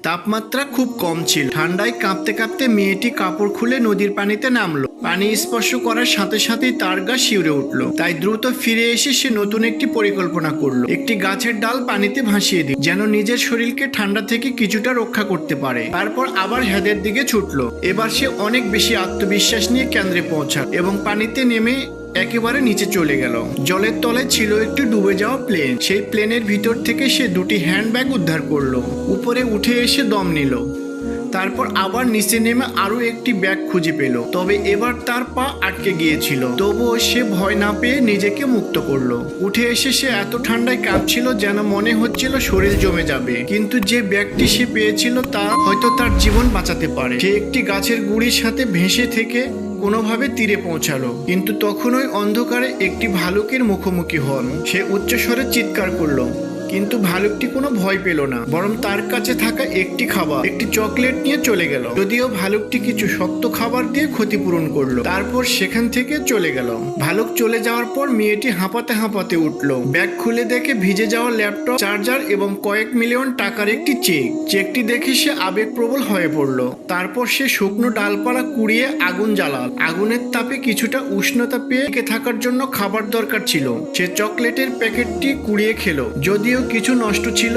তাপমাত্রা খুব কম ছিল। ঠান্ডায় কাঁপতে কাঁপতে মেয়েটি কাপড় খুলে নদীর পানিতে নামলো। পানি স্পর্শ করার সাথে সাথেই তার গা শিউরে উঠল। তাই দ্রুত ফিরে এসে সে নতুন একটি পরিকল্পনা করলো। একটি গাছের ডাল পানিতে ভাসিয়ে দিল, যেন নিজের শরীরকে ঠান্ডা থেকে কিছুটা রক্ষা করতে পারে। তারপর আবার হ্রদের দিকে ছুটলো। এবার সে অনেক বেশি আত্মবিশ্বাস নিয়ে কেন্দ্রে পৌঁছাল এবং পানিতে নেমে একেবারে নিচে চলে গেল। জলের তলায় ছিল একটি ডুবে যাওয়া প্লেন। সেই প্লেনের ভিতর থেকে সে দুটি হ্যান্ডব্যাগ উদ্ধার করলো। উপরে উঠে এসে দম নিল। তারপর আবার নিচে নেমে আরো একটি ব্যাগ খুঁজে পেল। তবে এবার তার পা আটকে গিয়েছিল। তবুও সে ভয় না পেয়ে নিজেকে মুক্ত করলো। উঠে এসে সে এত ঠান্ডায় কাঁপছিল যেন মনে হচ্ছিল শরীর জমে যাবে। কিন্তু যে ব্যাগটি সে পেয়েছিল তা হয়তো তার জীবন বাঁচাতে পারে। সে একটি গাছের গুঁড়ির সাথে ভেসে থেকে কোনোভাবে তীরে পৌঁছালো। কিন্তু তখনই অন্ধকারে একটি ভালুকের মুখোমুখি হন। সে উচ্চস্বরে চিৎকার করলো, কিন্তু ভালুকটি কোনো ভয় পেল না, বরং তার কাছে থাকা একটি খাবার, একটি চকলেট নিয়ে চলে গেল। যদিও ভালুকটি কিছু শক্ত খাবার দিয়ে ক্ষতিপূরণ করলো। তারপর সেখান থেকে চলে গেল। ভালুক চলে যাওয়ার পর মেয়েটি হাঁপাতে হাঁপাতে উঠলো। ব্যাগ খুলে দেখে ভিজে যাওয়া ল্যাপটপ, চার্জার এবং কয়েক মিলিয়ন টাকার একটি চেকটি দেখে সে আবেগপ্রবল হয়ে পড়লো। তারপর সে শুকনো ডালপালা কুড়িয়ে আগুন জ্বালাল। আগুনের তাপে কিছুটা উষ্ণতা পেয়ে টিকে থাকার জন্য খাবার দরকার ছিল। সে চকলেটের প্যাকেটটি কুড়িয়ে খেলো। যদিও কিছু নষ্ট ছিল,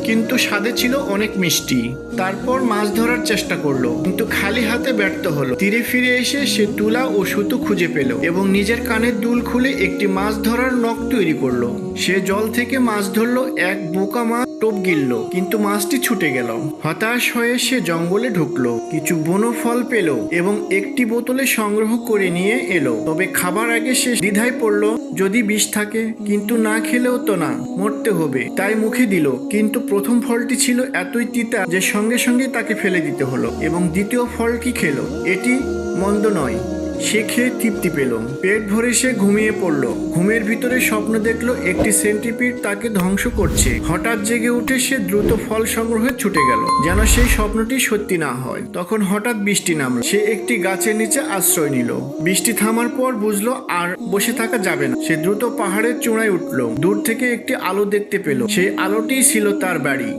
কিন্তু স্বাদে ছিল অনেক মিষ্টি। তারপর মাছ ধরার চেষ্টা করলো, কিন্তু খালি হাতে ব্যর্থ হলো। তীরে ফিরে এসে সে তুলা ও সুতো খুঁজে পেল এবং নিজের কানের দুল খুলে একটি মাছ ধরার নখ তৈরি করলো। সে জল থেকে মাছ ধরলো। এক বোকা মাছ টোপ গিলল, কিন্তু মাছটি ছুটে গেল। হতাশ হয়ে সে জঙ্গলে ঢুকলো, কিছু বনো ফল পেল এবং একটি বোতলে সংগ্রহ করে নিয়ে এলো। তবে খাবার আগে সে দ্বিধায় পড়লো, যদি বিষ থাকে, কিন্তু না খেলেও তো না, মরতে হবে। তাই মুখে দিল, কিন্তু প্রথম ফলটি ছিল এতই তিতা যে সঙ্গে সঙ্গে তাকে ফেলে দিতে হলো। এবং দ্বিতীয় ফলটি খেলো। এটি মন্দ নয়। সে খেয়ে তৃপ্তি পেল। পেট ভরে সে ঘুমিয়ে পড়লো। ঘুমের ভিতরে স্বপ্ন দেখলো একটি সেন্টিপিড তাকে ধ্বংস করছে। হঠাৎ জেগে উঠে সে দ্রুত ফল সংগ্রহে ছুটে গেল, যেন সেই স্বপ্নটি সত্যি না হয়। তখন হঠাৎ বৃষ্টি নামলো। সে একটি গাছের নিচে আশ্রয় নিল। বৃষ্টি থামার পর বুঝলো আর বসে থাকা যাবে না। সে দ্রুত পাহাড়ের চূড়ায় উঠলো। দূর থেকে একটি আলো দেখতে পেল। সেই আলোটিই ছিল তার বাড়ি।